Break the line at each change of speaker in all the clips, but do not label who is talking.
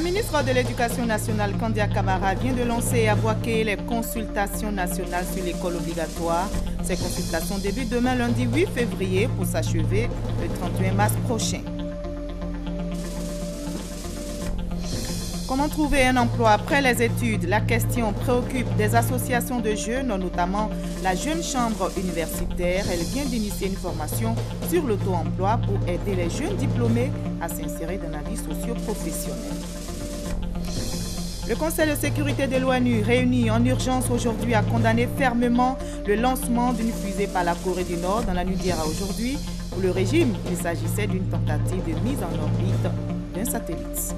ministre de l'Éducation nationale, Kandia Camara, vient de lancer à Boaké les consultations nationales sur l'école obligatoire. Ces consultations débutent demain lundi 8 février pour s'achever le 31 mars prochain. Comment trouver un emploi après les études? La question préoccupe des associations de jeunes, notamment la Jeune Chambre universitaire. Elle vient d'initier une formation sur l'auto-emploi pour aider les jeunes diplômés à s'insérer dans la vie socio-professionnelle. Le Conseil de sécurité de l'ONU, réuni en urgence aujourd'hui, a condamné fermement le lancement d'une fusée par la Corée du Nord dans la nuit d'hier à aujourd'hui. Pour le régime, il s'agissait d'une tentative de mise en orbite d'un satellite.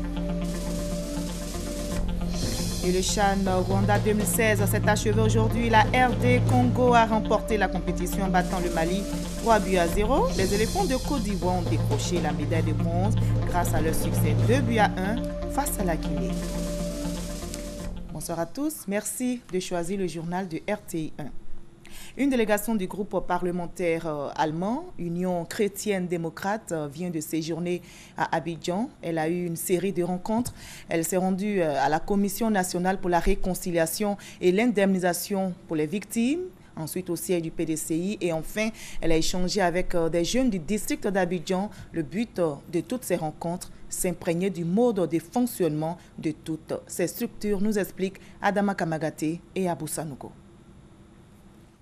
Et le CHAN Rwanda 2016 s'est achevé aujourd'hui. La RD Congo a remporté la compétition en battant le Mali 3-0. Les éléphants de Côte d'Ivoire ont décroché la médaille de bronze grâce à leur succès 2-1 face à la Guinée. Bonsoir à tous. Merci de choisir le journal de RTI 1. Une délégation du groupe parlementaire allemand, Union chrétienne démocrate, vient de séjourner à Abidjan. Elle a eu une série de rencontres. Elle s'est rendue à la Commission nationale pour la réconciliation et l'indemnisation pour les victimes, ensuite au siège du PDCI et enfin, elle a échangé avec des jeunes du district d'Abidjan. Le but de toutes ces rencontres, s'imprégner du mode de fonctionnement de toutes ces structures, nous explique Adama Kamagate et Abou Sanogo.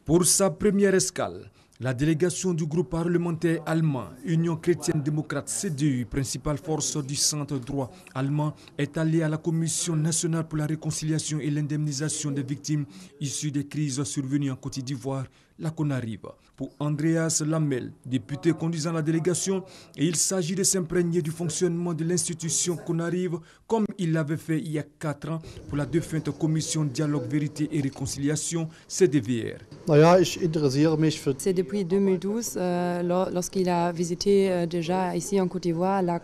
Pour sa première escale, la délégation du groupe parlementaire allemand, Union chrétienne démocrate CDU, principale force du centre droit allemand, est allée à la Commission nationale pour la réconciliation et l'indemnisation des victimes issues des crises survenues en Côte d'Ivoire, la CONARIV. Pour Andreas Lamel, député conduisant la délégation, il s'agit de s'imprégner du fonctionnement de l'institution CONARIV comme il l'avait fait il y a 4 ans pour la défunte Commission Dialogue, Vérité et Réconciliation, CDVR.
C'est depuis 2012, lorsqu'il a visité déjà ici en Côte d'Ivoire, la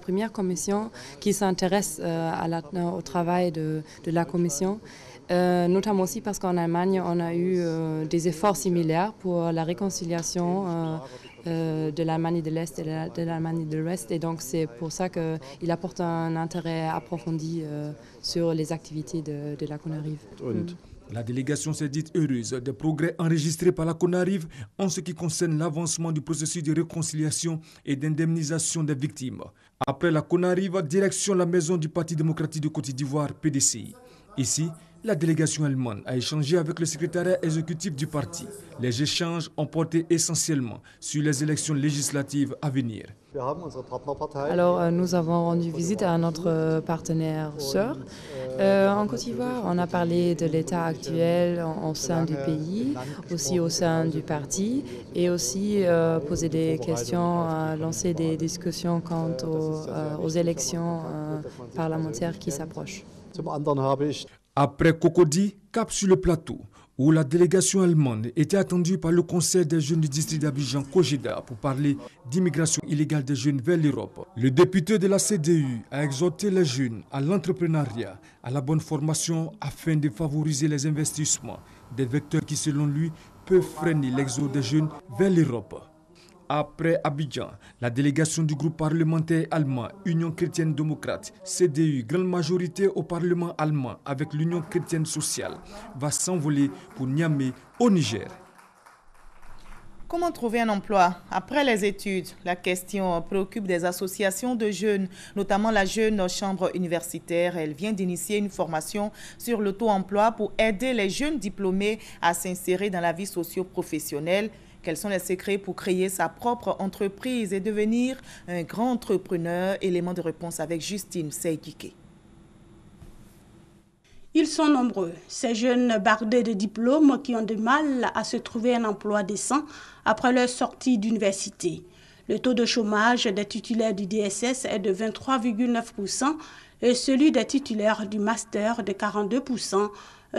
première commission qui s'intéresse au travail de la commission. Notamment aussi parce qu'en Allemagne, on a eu des efforts similaires pour la réconciliation de l'Allemagne de l'Est et de l'Allemagne de l'Ouest. Et donc, c'est pour ça qu'il apporte un intérêt approfondi sur les activités de la CONARIV.
La délégation s'est dite heureuse des progrès enregistrés par la CONARIV en ce qui concerne l'avancement du processus de réconciliation et d'indemnisation des victimes. Après la CONARIV, direction la maison du Parti démocratique de Côte d'Ivoire, PDCI. Ici, la délégation allemande a échangé avec le secrétariat exécutif du parti. Les échanges ont porté essentiellement sur les élections législatives à venir.
Alors, nous avons rendu visite à notre partenaire sœur. En Côte d'Ivoire, on a parlé de l'état actuel au sein du pays, aussi au sein du parti, et aussi poser des questions, lancer des discussions quant aux élections parlementaires qui s'approchent.
Après Cocody, cap sur le plateau, où la délégation allemande était attendue par le Conseil des jeunes du district d'Abidjan, COJEDA, pour parler d'immigration illégale des jeunes vers l'Europe. Le député de la CDU a exhorté les jeunes à l'entrepreneuriat, à la bonne formation afin de favoriser les investissements, des vecteurs qui, selon lui, peuvent freiner l'exode des jeunes vers l'Europe. Après Abidjan, la délégation du groupe parlementaire allemand, Union chrétienne démocrate, CDU, grande majorité au Parlement allemand avec l'Union chrétienne sociale, va s'envoler pour Niamey au Niger.
Comment trouver un emploi après les études? La question préoccupe des associations de jeunes, notamment la Jeune Chambre universitaire. Elle vient d'initier une formation sur l'auto-emploi pour aider les jeunes diplômés à s'insérer dans la vie socio-professionnelle. Quels sont les secrets pour créer sa propre entreprise et devenir un grand entrepreneur? Élément de réponse avec Justine Seydike.
Ils sont nombreux, ces jeunes bardés de diplômes qui ont du mal à se trouver un emploi décent après leur sortie d'université. Le taux de chômage des titulaires du DSS est de 23,9% et celui des titulaires du master de 42%,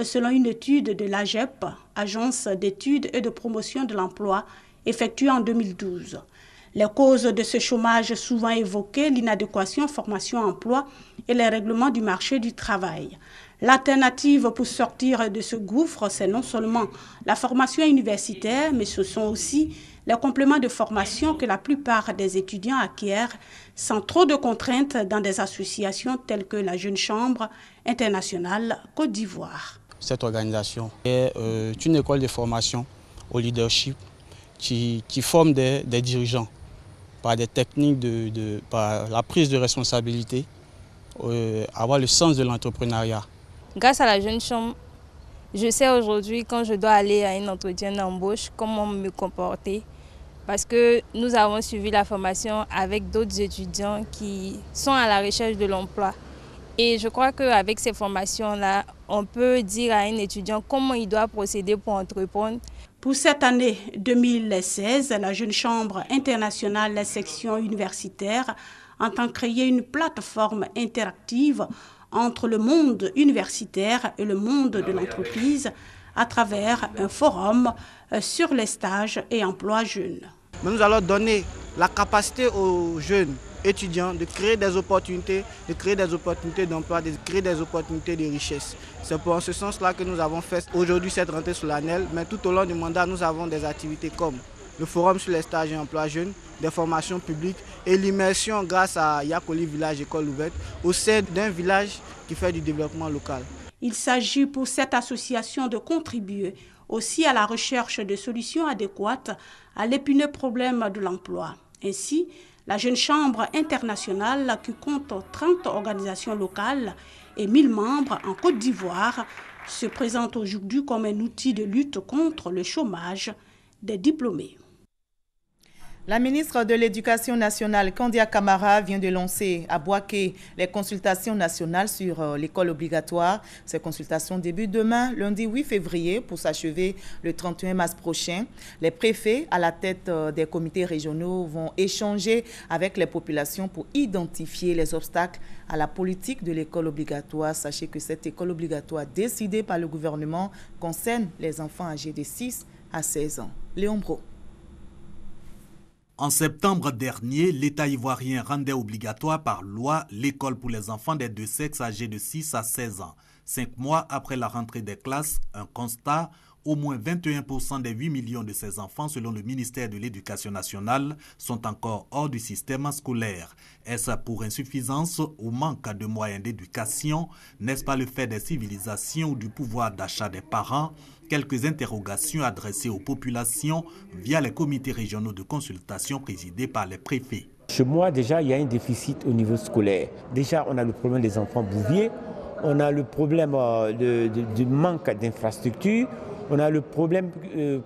selon une étude de l'AGEP, Agence d'études et de promotion de l'emploi, effectuée en 2012. Les causes de ce chômage souvent évoquées, l'inadéquation formation-emploi et les règlements du marché du travail. L'alternative pour sortir de ce gouffre, c'est non seulement la formation universitaire, mais ce sont aussi les compléments de formation que la plupart des étudiants acquièrent sans trop de contraintes dans des associations telles que la Jeune Chambre internationale Côte d'Ivoire.
Cette organisation est une école de formation au leadership qui forme des dirigeants par des techniques, par la prise de responsabilité, avoir le sens de l'entrepreneuriat.
Grâce à la Jeune Chambre, je sais aujourd'hui quand je dois aller à un entretien d'embauche, comment me comporter. Parce que nous avons suivi la formation avec d'autres étudiants qui sont à la recherche de l'emploi. Et je crois qu'avec ces formations-là, on peut dire à un étudiant comment il doit procéder pour entreprendre.
Pour cette année 2016, la Jeune Chambre internationale, la section universitaire, entend créer une plateforme interactive entre le monde universitaire et le monde de l'entreprise à travers un forum sur les stages et emplois jeunes.
Nous allons donner la capacité aux jeunes étudiants de créer des opportunités d'emploi, de créer des opportunités de richesse. C'est pour ce sens-là que nous avons fait aujourd'hui cette rentrée solennelle, mais tout au long du mandat, nous avons des activités comme le forum sur les stages et emplois jeunes, des formations publiques et l'immersion grâce à Yakoli Village École Ouverte au sein d'un village qui fait du développement local.
Il s'agit pour cette association de contribuer aussi à la recherche de solutions adéquates à l'épineux problème de l'emploi. Ainsi, la Jeune Chambre internationale, qui compte 30 organisations locales et 1000 membres en Côte d'Ivoire, se présente aujourd'hui comme un outil de lutte contre le chômage des diplômés.
La ministre de l'Éducation nationale, Kandia Camara, vient de lancer à Bouaké les consultations nationales sur l'école obligatoire. Ces consultations débutent demain, lundi 8 février, pour s'achever le 31 mars prochain. Les préfets, à la tête des comités régionaux, vont échanger avec les populations pour identifier les obstacles à la politique de l'école obligatoire. Sachez que cette école obligatoire décidée par le gouvernement concerne les enfants âgés de 6 à 16 ans. Léon Bro.
En septembre dernier, l'État ivoirien rendait obligatoire par loi l'école pour les enfants des deux sexes âgés de 6 à 16 ans. 5 mois après la rentrée des classes, un constat, au moins 21% des 8 millions de ces enfants, selon le ministère de l'Éducation nationale, sont encore hors du système scolaire. Est-ce pour insuffisance ou manque de moyens d'éducation? N'est-ce pas le fait des civilisations ou du pouvoir d'achat des parents? Quelques interrogations adressées aux populations via les comités régionaux de consultation présidés par les préfets.
Chez moi, déjà, il y a un déficit au niveau scolaire. Déjà, on a le problème des enfants bouviers, on a le problème du manque d'infrastructures, on a le problème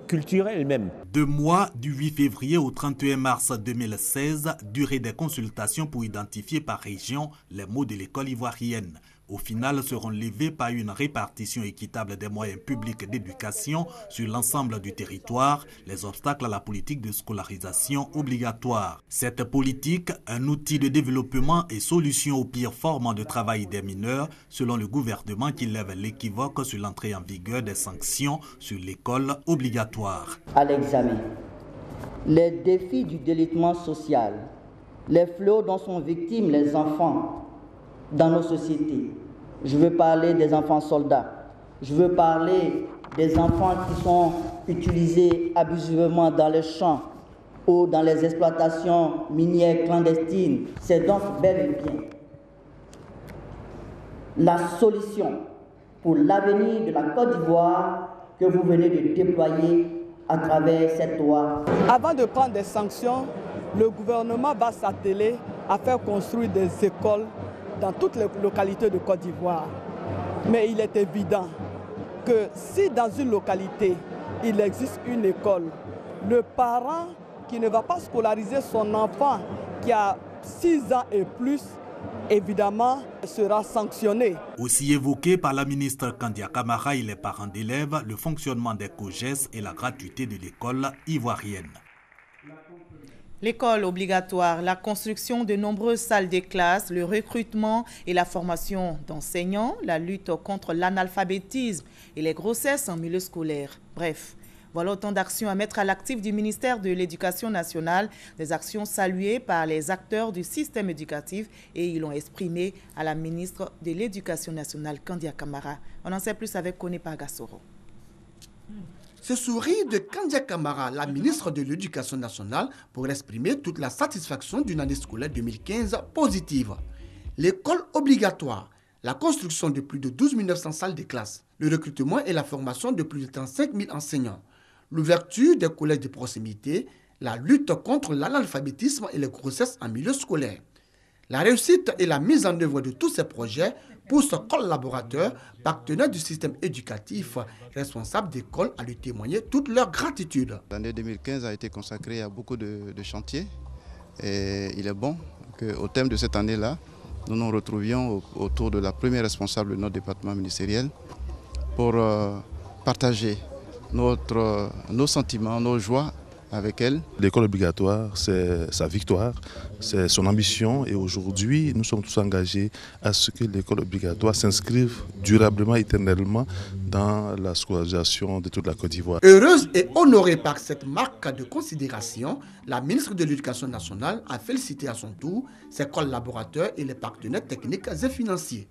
culturel même.
2 mois, du 8 février au 31 mars 2016, durée des consultations pour identifier par région les maux de l'école ivoirienne. Au final, seront levés par une répartition équitable des moyens publics d'éducation sur l'ensemble du territoire, les obstacles à la politique de scolarisation obligatoire. Cette politique, un outil de développement et solution aux pires formes de travail des mineurs, selon le gouvernement qui lève l'équivoque sur l'entrée en vigueur des sanctions sur l'école obligatoire.
À l'examen, les défis du délitement social, les fléaux dont sont victimes les enfants dans nos sociétés. Je veux parler des enfants soldats. Je veux parler des enfants qui sont utilisés abusivement dans les champs ou dans les exploitations minières clandestines. C'est donc bel et bien la solution pour l'avenir de la Côte d'Ivoire que vous venez de déployer à travers cette loi.
Avant de prendre des sanctions, le gouvernement va s'atteler à faire construire des écoles dans toutes les localités de Côte d'Ivoire. Mais il est évident que si dans une localité, il existe une école, le parent qui ne va pas scolariser son enfant qui a 6 ans et plus, évidemment, sera sanctionné.
Aussi évoqué par la ministre Kandia Camara et les parents d'élèves, le fonctionnement des COGES et la gratuité de l'école ivoirienne.
L'école obligatoire, la construction de nombreuses salles de classe, le recrutement et la formation d'enseignants, la lutte contre l'analphabétisme et les grossesses en milieu scolaire. Bref, Voilà autant d'actions à mettre à l'actif du ministère de l'Éducation nationale, des actions saluées par les acteurs du système éducatif et ils l'ont exprimé à la ministre de l'Éducation nationale, Kandia Camara. On en sait plus avec Kone Pagassoro.
Ce sourire de Kandia Camara, la ministre de l'Éducation nationale, pour exprimer toute la satisfaction d'une année scolaire 2015 positive. L'école obligatoire, la construction de plus de 12 900 salles de classe, le recrutement et la formation de plus de 35 000 enseignants, l'ouverture des collèges de proximité, la lutte contre l'analphabétisme et les grossesses en milieu scolaire. La réussite et la mise en œuvre de tous ces projets poussent collaborateurs, partenaires du système éducatif, responsables d'écoles à lui témoigner toute leur gratitude.
L'année 2015 a été consacrée à beaucoup de chantiers et il est bon qu'au thème de cette année-là, nous nous retrouvions autour de la première responsable de notre département ministériel pour partager nos sentiments, nos joies avec elle.
L'école obligatoire, c'est sa victoire, c'est son ambition et aujourd'hui, nous sommes tous engagés à ce que l'école obligatoire s'inscrive durablement, éternellement dans la scolarisation de toute la Côte d'Ivoire.
Heureuse et honorée par cette marque de considération, la ministre de l'Éducation nationale a félicité à son tour ses collaborateurs et les partenaires techniques et financiers.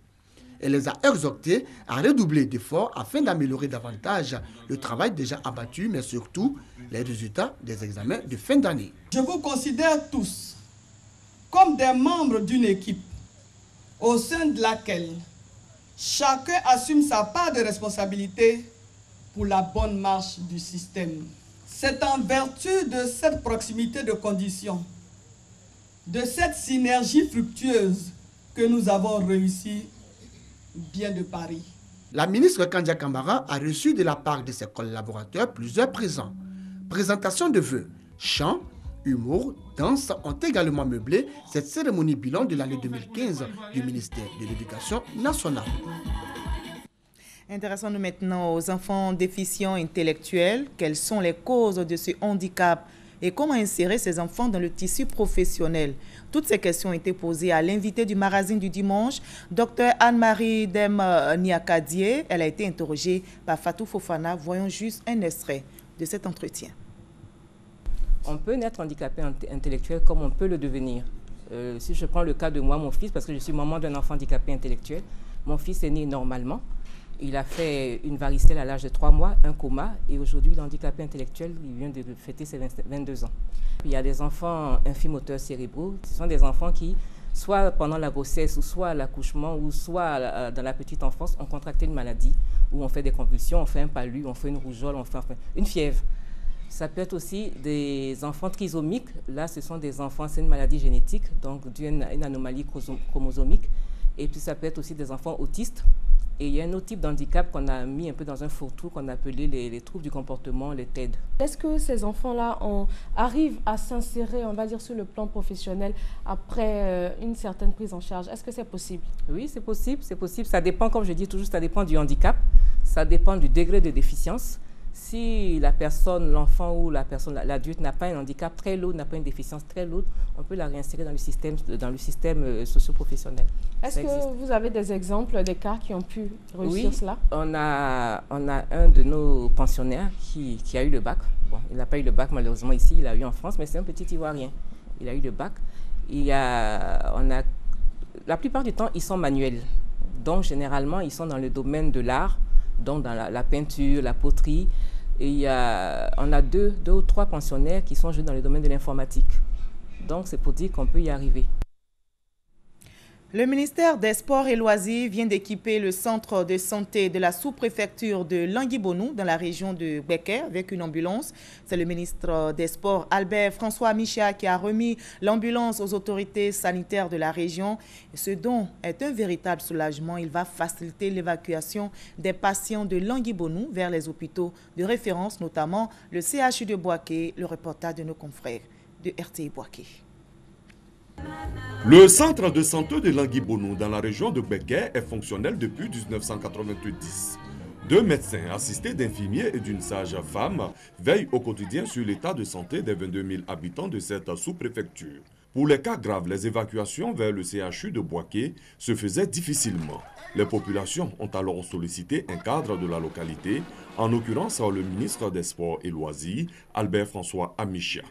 Elle les a exhortés à redoubler d'efforts afin d'améliorer davantage le travail déjà abattu, mais surtout les résultats des examens de fin d'année.
Je vous considère tous comme des membres d'une équipe au sein de laquelle chacun assume sa part de responsabilité pour la bonne marche du système. C'est en vertu de cette proximité de conditions, de cette synergie fructueuse que nous avons réussi bien de Paris.
La ministre Kandia Camara a reçu de la part de ses collaborateurs plusieurs présents. Présentation de vœux, chants, humour, danse ont également meublé cette cérémonie bilan de l'année 2015 du ministère de l'Éducation nationale.
Intéressons-nous maintenant aux enfants déficients intellectuels. Quelles sont les causes de ce handicap et comment insérer ces enfants dans le tissu professionnel? Toutes ces questions ont été posées à l'invité du magazine du dimanche, Dr Anne-Marie Dem Niakadié. Elle a été interrogée par Fatou Fofana. Voyons juste un extrait de cet entretien.
On peut naître handicapé intellectuel comme on peut le devenir. Si je prends le cas de moi, mon fils, parce que je suis maman d'un enfant handicapé intellectuel, mon fils est né normalement. Il a fait une varicelle à l'âge de 3 mois, un coma, et aujourd'hui, il est handicapé intellectuel, il vient de fêter ses 22 ans. Il y a des enfants infimoteurs cérébraux, ce sont des enfants qui, soit pendant la grossesse, ou soit à l'accouchement, ou soit dans la petite enfance, ont contracté une maladie, où on fait des convulsions, on fait un palu, on fait une rougeole, on fait une fièvre. Ça peut être aussi des enfants trisomiques, là ce sont des enfants, c'est une maladie génétique, donc due à une anomalie chromosomique, et puis ça peut être aussi des enfants autistes. Et il y a un autre type d'handicap qu'on a mis un peu dans un fourre-tout qu'on a appelé les troubles du comportement, les TED.
Est-ce que ces enfants-là arrivent à s'insérer, on va dire, sur le plan professionnel après une certaine prise en charge? Est-ce que c'est possible?
Oui, c'est possible, c'est possible. Ça dépend, comme je dis toujours, ça dépend du handicap, ça dépend du degré de déficience. Si la personne, l'enfant ou la personne, l'adulte n'a pas un handicap très lourd, n'a pas une déficience très lourde, on peut la réinsérer dans le système socio-professionnel.
Est-ce que vous avez des exemples, des cas qui ont pu réussir cela?
On a un de nos pensionnaires qui a eu le bac. Bon, il n'a pas eu le bac malheureusement ici, il a eu en France, mais c'est un petit Ivoirien. Il a eu le bac. La plupart du temps, ils sont manuels. Donc, généralement, ils sont dans le domaine de l'art, donc dans la peinture, la poterie. Et on a deux ou trois pensionnaires qui sont dans le domaine de l'informatique. Donc, c'est pour dire qu'on peut y arriver.
Le ministère des Sports et Loisirs vient d'équiper le centre de santé de la sous-préfecture de Languibonou dans la région de Becker avec une ambulance. C'est le ministre des Sports, Albert François Micha, qui a remis l'ambulance aux autorités sanitaires de la région. Ce don est un véritable soulagement. Il va faciliter l'évacuation des patients de Languibonou vers les hôpitaux de référence, notamment le CHU de Boaké, le reportage de nos confrères de RTI Boaké.
Le centre de santé de Languibonou dans la région de Becker est fonctionnel depuis 1990. 2 médecins assistés d'infirmiers et d'une sage-femme veillent au quotidien sur l'état de santé des 22 000 habitants de cette sous-préfecture. Pour les cas graves, les évacuations vers le CHU de Boaké se faisaient difficilement. Les populations ont alors sollicité un cadre de la localité, en l'occurrence le ministre des Sports et Loisirs, Albert François Amichia.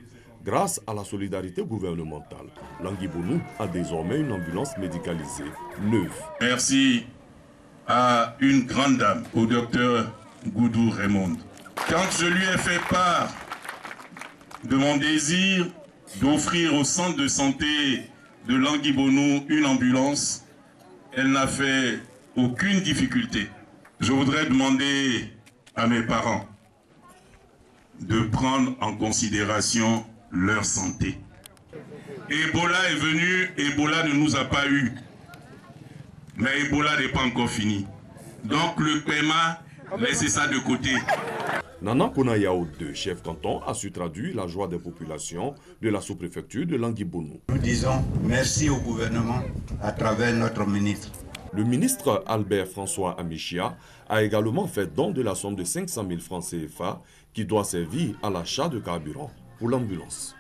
Grâce à la solidarité gouvernementale, Languibonou a désormais une ambulance médicalisée neuve.
Merci à une grande dame, au docteur Goudou Raymond. Quand je lui ai fait part de mon désir d'offrir au centre de santé de Languibonou une ambulance, elle n'a fait aucune difficulté. Je voudrais demander à mes parents de prendre en considération leur santé. Ebola est venu, Ebola ne nous a pas eu. Mais Ebola n'est pas encore fini. Donc le PMA, laissez ça de côté.
Nana Konayao II, chef canton, a su traduire la joie des populations de la sous-préfecture de Languibonou.
Nous disons merci au gouvernement à travers notre ministre.
Le ministre Albert François Amichia a également fait don de la somme de 500 000 francs CFA qui doit servir à l'achat de carburant pour l'ambulance.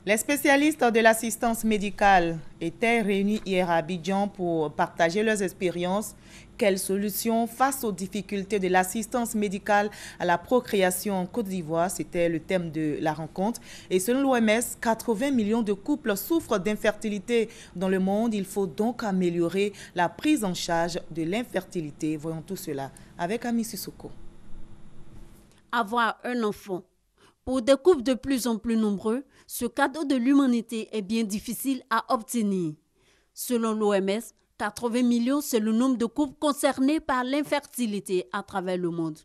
Les spécialistes de l'assistance médicale étaient réunis hier à Abidjan pour partager leurs expériences. Quelles solutions face aux difficultés de l'assistance médicale à la procréation en Côte d'Ivoire? C'était le thème de la rencontre. Et selon l'OMS, 80 millions de couples souffrent d'infertilité dans le monde. Il faut donc améliorer la prise en charge de l'infertilité. Voyons tout cela avec Ami Sissoko.
Avoir un enfant. Pour des couples de plus en plus nombreux, ce cadeau de l'humanité est bien difficile à obtenir. Selon l'OMS, 80 millions, c'est le nombre de couples concernés par l'infertilité à travers le monde.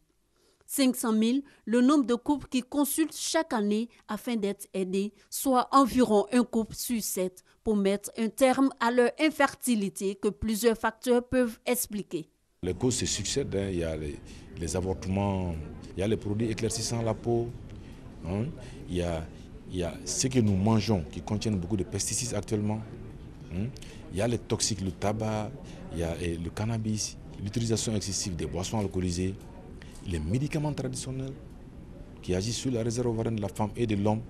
500 000, le nombre de couples qui consultent chaque année afin d'être aidés, soit environ un couple sur 7 pour mettre un terme à leur infertilité que plusieurs facteurs peuvent expliquer.
Les causes se succèdent, hein. Il y a les avortements, il y a les produits éclaircissant la peau, hein. Il y a ce que nous mangeons qui contiennent beaucoup de pesticides actuellement. Il y a les toxiques, le tabac, il y a le cannabis, l'utilisation excessive des boissons alcoolisées, les médicaments traditionnels qui agissent sur la réserve ovarienne de la femme et de l'homme.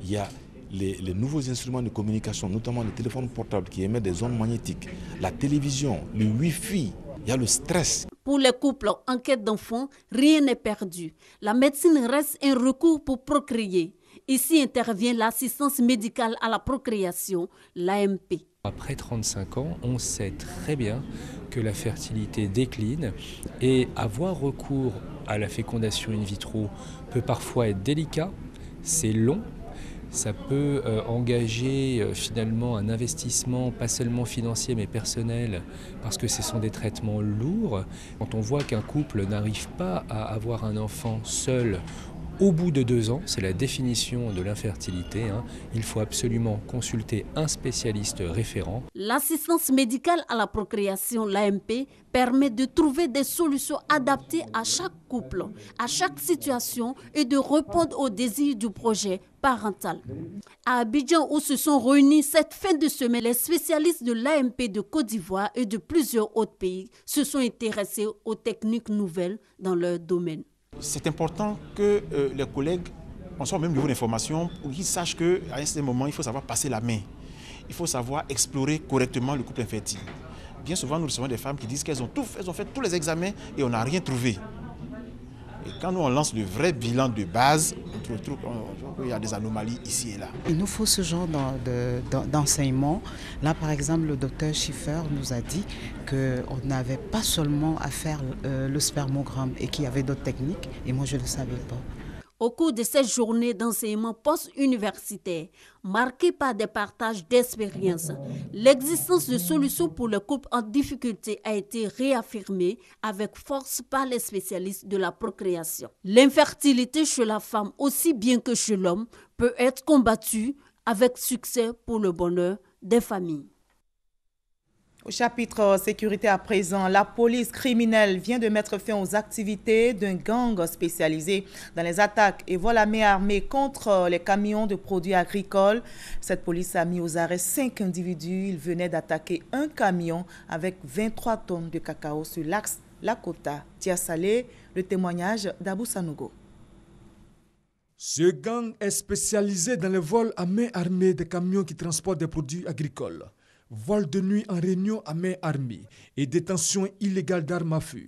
Il y a les nouveaux instruments de communication, notamment les téléphones portables qui émettent des ondes magnétiques, la télévision, le Wi-Fi, il y a le stress.
Pour les couples en quête d'enfants, rien n'est perdu. La médecine reste un recours pour procréer. Ici intervient l'assistance médicale à la procréation, l'AMP.
Après 35 ans, on sait très bien que la fertilité décline et avoir recours à la fécondation in vitro peut parfois être délicat, c'est long. Ça peut engager finalement un investissement, pas seulement financier mais personnel, parce que ce sont des traitements lourds. Quand on voit qu'un couple n'arrive pas à avoir un enfant seul au bout de 2 ans, c'est la définition de l'infertilité, hein, il faut absolument consulter un spécialiste référent.
L'assistance médicale à la procréation, l'AMP, permet de trouver des solutions adaptées à chaque couple, à chaque situation et de répondre aux désirs du projet parental. À Abidjan, où se sont réunis cette fin de semaine, les spécialistes de l'AMP de Côte d'Ivoire et de plusieurs autres pays se sont intéressés aux techniques nouvelles dans leur domaine.
C'est important que les collègues, on soit au même niveau d'information, pour qu'ils sachent qu'à un certain moment, il faut savoir passer la main. Il faut savoir explorer correctement le couple infertile. Bien souvent, nous recevons des femmes qui disent qu'elles ont fait tous les examens et on n'a rien trouvé. Et quand nous on lance le vrai bilan de base, on trouve qu'il y a des anomalies ici et là.
Il nous faut ce genre d'enseignement. Là, par exemple, le docteur Schiffer nous a dit qu'on n'avait pas seulement à faire le spermogramme et qu'il y avait d'autres techniques. Et moi, je ne le savais pas.
Au cours de cette journée d'enseignement post-universitaire, marquée par des partages d'expériences, l'existence de solutions pour les couples en difficulté a été réaffirmée avec force par les spécialistes de la procréation. L'infertilité chez la femme, aussi bien que chez l'homme, peut être combattue avec succès pour le bonheur des familles.
Au chapitre sécurité à présent, la police criminelle vient de mettre fin aux activités d'un gang spécialisé dans les attaques et vols à main armée contre les camions de produits agricoles. Cette police a mis aux arrêts 5 individus. Ils venaient d'attaquer un camion avec 23 tonnes de cacao sur l'axe Lakota-Tiasalé. Le témoignage d'Abou Sanogo.
Ce gang est spécialisé dans le vol à main armée des camions qui transportent des produits agricoles, vol de nuit en réunion à main armée et détention illégale d'armes à feu.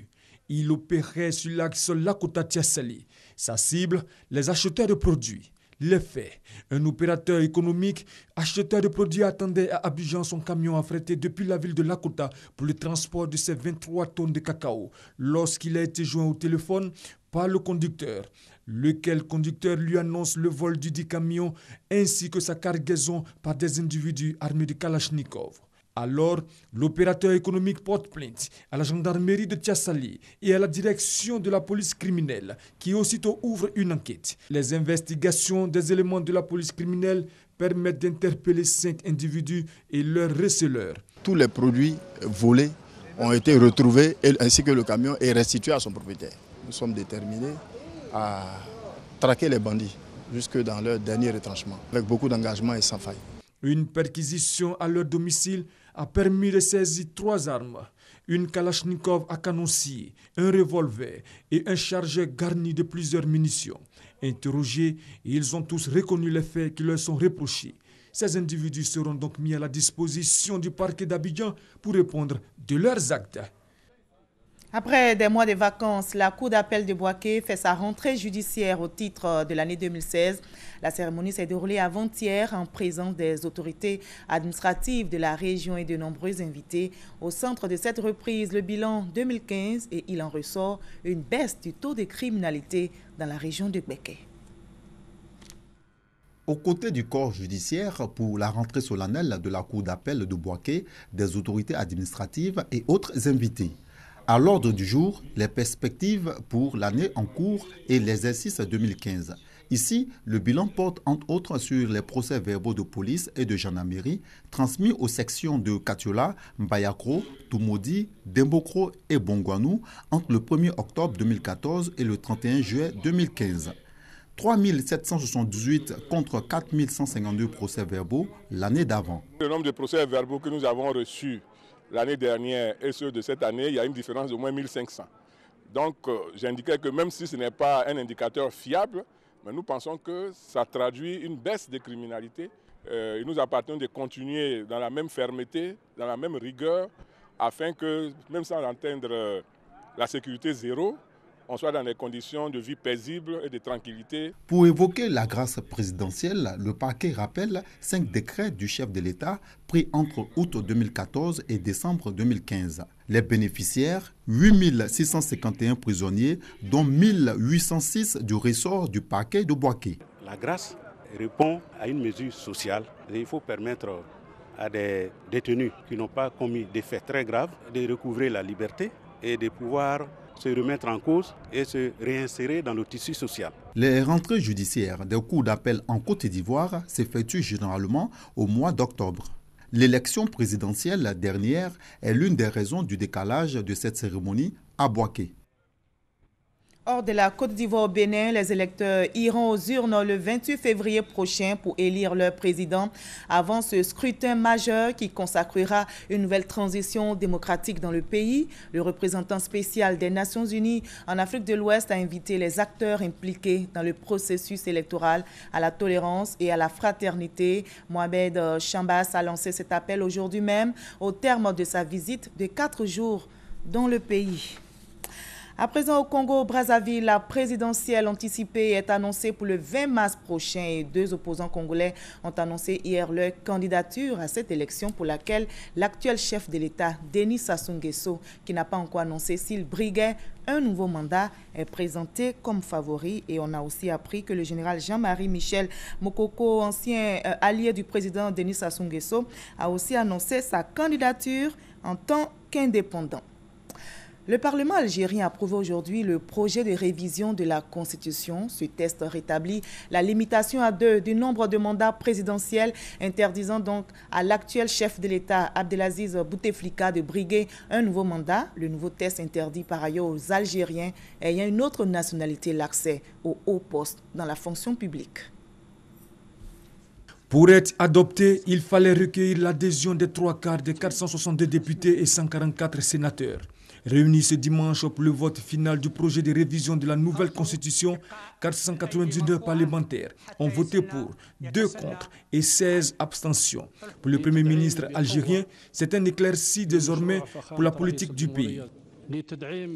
Il opérait sur l'axe Lakota-Tiassali. Sa cible, les acheteurs de produits. Les faits, un opérateur économique, acheteur de produits attendait à Abidjan son camion affrété depuis la ville de Lakota pour le transport de ses 23 tonnes de cacao lorsqu'il a été joint au téléphone par le conducteur, lequel conducteur lui annonce le vol du dit camion ainsi que sa cargaison par des individus armés de Kalachnikov. Alors, l'opérateur économique porte plainte à la gendarmerie de Tiassali et à la direction de la police criminelle qui aussitôt ouvre une enquête. Les investigations des éléments de la police criminelle permettent d'interpeller 5 individus et leurs receleurs.
Tous les produits volés ont été retrouvés ainsi que le camion est restitué à son propriétaire. Nous sommes déterminés à traquer les bandits jusque dans leur dernier retranchement avec beaucoup d'engagement et sans faille.
Une perquisition à leur domicile a permis de saisir 3 armes, une Kalachnikov à canon scié, un revolver et un chargeur garni de plusieurs munitions. Interrogés, ils ont tous reconnu les faits qui leur sont reprochés. Ces individus seront donc mis à la disposition du parquet d'Abidjan pour répondre de leurs actes.
Après des mois de vacances, la Cour d'appel de Bouaké fait sa rentrée judiciaire au titre de l'année 2016. La cérémonie s'est déroulée avant-hier en présence des autorités administratives de la région et de nombreux invités. Au centre de cette reprise, le bilan 2015 et il en ressort une baisse du taux de criminalité dans la région de Bouaké.
Aux côtés du corps judiciaire pour la rentrée solennelle de la Cour d'appel de Bouaké, des autorités administratives et autres invités. À l'ordre du jour, les perspectives pour l'année en cours et l'exercice 2015. Ici, le bilan porte entre autres sur les procès-verbaux de police et de gendarmerie transmis aux sections de Katiola, Mbayakro, Tumodi, Dembokro et Bongwanou entre le 1er octobre 2014 et le 31 juillet 2015. 3 778 contre 4 152 procès-verbaux l'année d'avant.
Le nombre de procès-verbaux que nous avons reçus l'année dernière et ceux de cette année, il y a une différence d'au moins 1500. Donc j'indiquais que même si ce n'est pas un indicateur fiable, mais nous pensons que ça traduit une baisse de criminalité. Il nous appartient de continuer dans la même fermeté, dans la même rigueur, afin que, même sans atteindre la sécurité zéro, on soit dans des conditions de vie paisibles et de tranquillité.
Pour évoquer la grâce présidentielle, le parquet rappelle 5 décrets du chef de l'État pris entre août 2014 et décembre 2015. Les bénéficiaires, 8 651 prisonniers, dont 1 806 du ressort du parquet de Bouaké.
La grâce répond à une mesure sociale. Et il faut permettre à des détenus qui n'ont pas commis des faits très graves de recouvrer la liberté et de pouvoir se remettre en cause et se réinsérer dans le tissu social.
Les rentrées judiciaires des cours d'appel en Côte d'Ivoire s'effectuent généralement au mois d'octobre. L'élection présidentielle dernière est l'une des raisons du décalage de cette cérémonie à Bouaké.
Hors de la Côte d'Ivoire au Bénin, les électeurs iront aux urnes le 28 février prochain pour élire leur président avant ce scrutin majeur qui consacrera une nouvelle transition démocratique dans le pays. Le représentant spécial des Nations Unies en Afrique de l'Ouest a invité les acteurs impliqués dans le processus électoral à la tolérance et à la fraternité. Mohamed Chambas a lancé cet appel aujourd'hui même au terme de sa visite de 4 jours dans le pays. À présent, au Congo-Brazzaville, la présidentielle anticipée est annoncée pour le 20 mars prochain et 2 opposants congolais ont annoncé hier leur candidature à cette élection pour laquelle l'actuel chef de l'État, Denis Sassou Nguesso, qui n'a pas encore annoncé s'il briguait un nouveau mandat, est présenté comme favori. Et on a aussi appris que le général Jean-Marie Michel Mokoko, ancien allié du président Denis Sassou Nguesso, a aussi annoncé sa candidature en tant qu'indépendant. Le Parlement algérien a approuvé aujourd'hui le projet de révision de la Constitution. Ce texte rétablit la limitation à 2 du nombre de mandats présidentiels, interdisant donc à l'actuel chef de l'État, Abdelaziz Bouteflika, de briguer un nouveau mandat. Le nouveau texte interdit par ailleurs aux Algériens ayant une autre nationalité l'accès aux hauts postes dans la fonction publique.
Pour être adopté, il fallait recueillir l'adhésion des 3/4 des 462 députés et 144 sénateurs. Réunis ce dimanche pour le vote final du projet de révision de la nouvelle constitution, 499 parlementaires ont voté pour, 2 contre et 16 abstentions. Pour le Premier ministre algérien, c'est un éclairci désormais pour la politique du pays.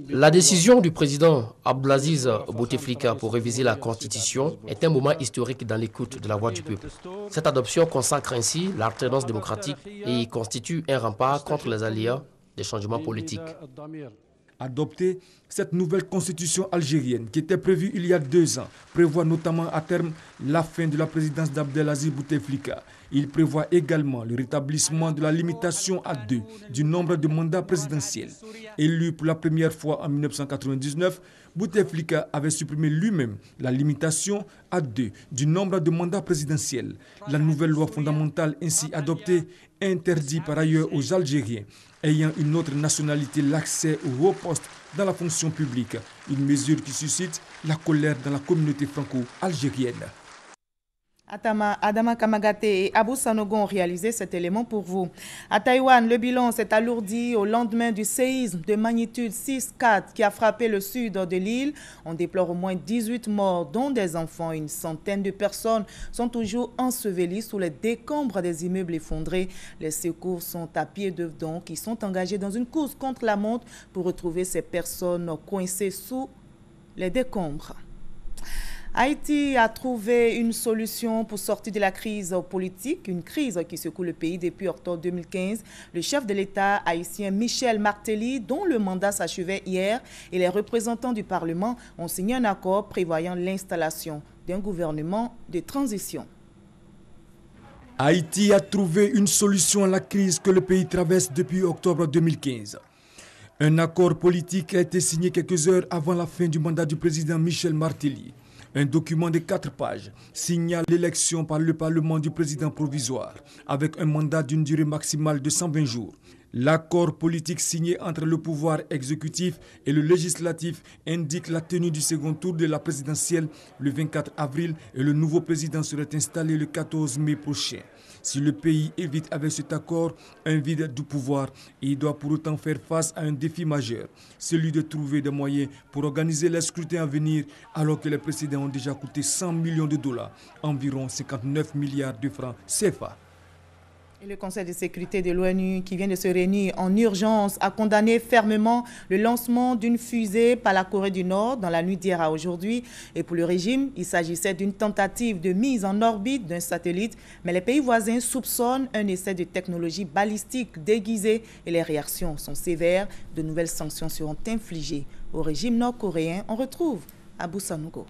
La décision du président Abdelaziz Bouteflika pour réviser la Constitution est un moment historique dans l'écoute de la voix du peuple. Cette adoption consacre ainsi l'alternance démocratique et constitue un rempart contre les aléas des changements politiques.
Adopter cette nouvelle constitution algérienne qui était prévue il y a 2 ans prévoit notamment à terme la fin de la présidence d'Abdelaziz Bouteflika. Il prévoit également le rétablissement de la limitation à 2 du nombre de mandats présidentiels. Élu pour la première fois en 1999, Bouteflika avait supprimé lui-même la limitation à 2 du nombre de mandats présidentiels. La nouvelle loi fondamentale ainsi adoptée interdit par ailleurs aux Algériens ayant une autre nationalité l'accès aux hauts postes dans la fonction publique, une mesure qui suscite la colère dans la communauté franco-algérienne.
Adama Kamagate et Abou Sanogo ont réalisé cet élément pour vous. À Taïwan, le bilan s'est alourdi au lendemain du séisme de magnitude 6,4 qui a frappé le sud de l'île. On déplore au moins 18 morts, dont des enfants. Une centaine de personnes sont toujours ensevelies sous les décombres des immeubles effondrés. Les secours sont à pied d'œuvre donc, qui sont engagés dans une course contre la montre pour retrouver ces personnes coincées sous les décombres. Haïti a trouvé une solution pour sortir de la crise politique, une crise qui secoue le pays depuis octobre 2015. Le chef de l'État haïtien Michel Martelly, dont le mandat s'achevait hier, et les représentants du Parlement ont signé un accord prévoyant l'installation d'un gouvernement de transition.
Haïti a trouvé une solution à la crise que le pays traverse depuis octobre 2015. Un accord politique a été signé quelques heures avant la fin du mandat du président Michel Martelly. Un document de 4 pages signale l'élection par le Parlement du président provisoire avec un mandat d'une durée maximale de 120 jours. L'accord politique signé entre le pouvoir exécutif et le législatif indique la tenue du second tour de la présidentielle le 24 avril et le nouveau président serait installé le 14 mai prochain. Si le pays évite avec cet accord un vide du pouvoir, il doit pour autant faire face à un défi majeur, celui de trouver des moyens pour organiser les scrutins à venir alors que les précédents ont déjà coûté 100 millions de dollars, environ 59 milliards de francs CFA.
Et le Conseil de sécurité de l'ONU, qui vient de se réunir en urgence, a condamné fermement le lancement d'une fusée par la Corée du Nord dans la nuit d'hier à aujourd'hui. Et pour le régime, il s'agissait d'une tentative de mise en orbite d'un satellite. Mais les pays voisins soupçonnent un essai de technologie balistique déguisée et les réactions sont sévères. De nouvelles sanctions seront infligées au régime nord-coréen. On retrouve Abou Sanogo.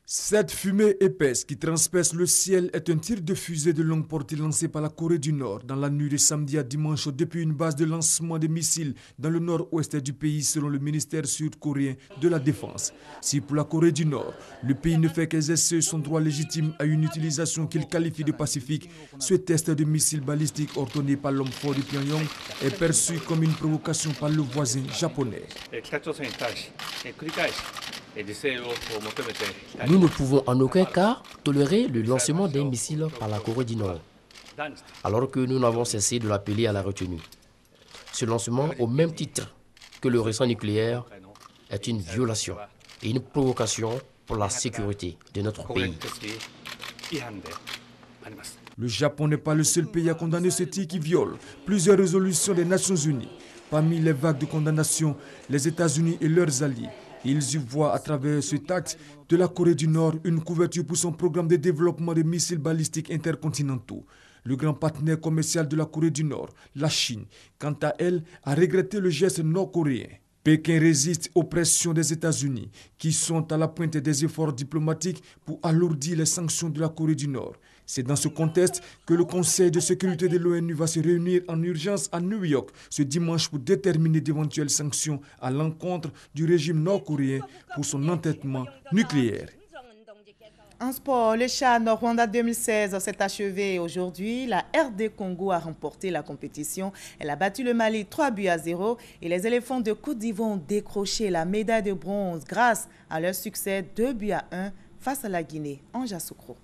Cette fumée épaisse qui transperce le ciel est un tir de fusée de longue portée lancé par la Corée du Nord dans la nuit de samedi à dimanche depuis une base de lancement de missiles dans le nord-ouest du pays selon le ministère sud-coréen de la Défense. Si pour la Corée du Nord, le pays ne fait qu'exercer son droit légitime à une utilisation qu'il qualifie de pacifique, ce test de missiles balistiques ordonné par l'homme fort de Pyongyang est perçu comme une provocation par le voisin japonais.
Nous ne pouvons en aucun cas tolérer le lancement d'un missile par la Corée du Nord, alors que nous n'avons cessé de l'appeler à la retenue. Ce lancement, au même titre que le récent nucléaire, est une violation et une provocation pour la sécurité de notre pays.
Le Japon n'est pas le seul pays à condamner ce tir qui viole plusieurs résolutions des Nations Unies. Parmi les vagues de condamnation, les États-Unis et leurs alliés. Ils y voient à travers cet acte de la Corée du Nord une couverture pour son programme de développement de missiles balistiques intercontinentaux. Le grand partenaire commercial de la Corée du Nord, la Chine, quant à elle, a regretté le geste nord-coréen. Pékin résiste aux pressions des États-Unis, qui sont à la pointe des efforts diplomatiques pour alourdir les sanctions de la Corée du Nord. C'est dans ce contexte que le Conseil de sécurité de l'ONU va se réunir en urgence à New York ce dimanche pour déterminer d'éventuelles sanctions à l'encontre du régime nord-coréen pour son entêtement nucléaire.
En sport, le CHAN Rwanda 2016 s'est achevé aujourd'hui. La RD Congo a remporté la compétition. Elle a battu le Mali 3-0 et les éléphants de Côte d'Ivoire ont décroché la médaille de bronze grâce à leur succès 2-1 face à la Guinée en Yamoussoukro.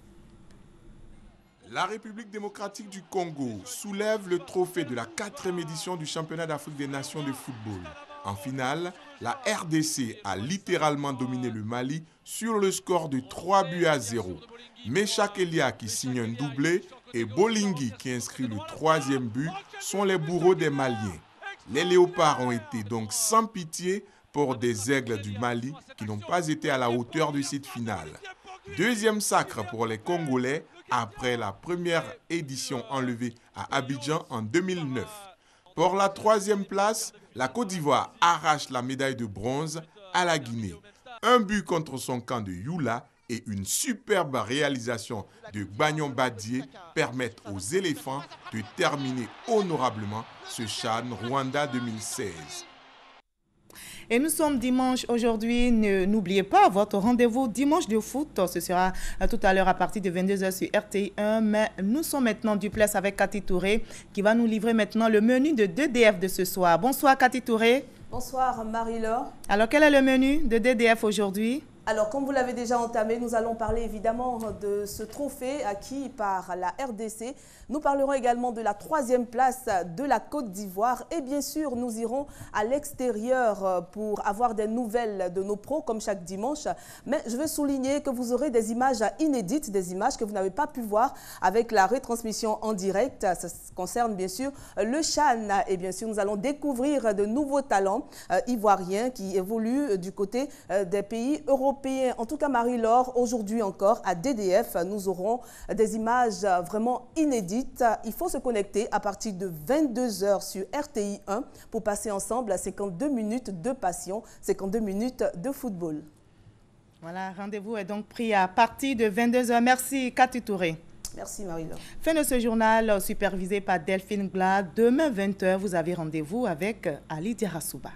La République démocratique du Congo soulève le trophée de la 4e édition du championnat d'Afrique des nations de football. En finale, la RDC a littéralement dominé le Mali sur le score de 3-0. Meshak Elia qui signe un doublé et Bolingui qui inscrit le 3e but sont les bourreaux des Maliens. Les léopards ont été donc sans pitié pour des aigles du Mali qui n'ont pas été à la hauteur de cette finale. Deuxième sacre pour les Congolais après la première édition enlevée à Abidjan en 2009. Pour la 3e place, la Côte d'Ivoire arrache la médaille de bronze à la Guinée. Un but contre son camp de Youla et une superbe réalisation de Bagnon Badier permettent aux éléphants de terminer honorablement ce CHAN Rwanda 2016.
Et nous sommes dimanche aujourd'hui. N'oubliez pas votre rendez-vous dimanche de foot. Ce sera tout à l'heure à partir de 22h sur RTI1. Mais nous sommes maintenant du place avec Cathy Touré qui va nous livrer maintenant le menu de DDF de ce soir. Bonsoir Cathy Touré.
Bonsoir Marie-Laure.
Alors quel est le menu de DDF aujourd'hui?
Alors, comme vous l'avez déjà entamé, nous allons parler évidemment de ce trophée acquis par la RDC. Nous parlerons également de la 3e place de la Côte d'Ivoire. Et bien sûr, nous irons à l'extérieur pour avoir des nouvelles de nos pros, comme chaque dimanche. Mais je veux souligner que vous aurez des images inédites, des images que vous n'avez pas pu voir avec la retransmission en direct. Ça concerne bien sûr le CHAN. Et bien sûr, nous allons découvrir de nouveaux talents ivoiriens qui évoluent du côté des pays européens. En tout cas, Marie-Laure, aujourd'hui encore, à DDF, nous aurons des images vraiment inédites. Il faut se connecter à partir de 22h sur RTI1 pour passer ensemble à 52 minutes de passion, 52 minutes de football.
Voilà, rendez-vous est donc pris à partir de 22h. Merci, Cathy Touré.
Merci, Marie-Laure.
Fin de ce journal supervisé par Delphine Glad. Demain, 20h, vous avez rendez-vous avec Ali Diarasouba.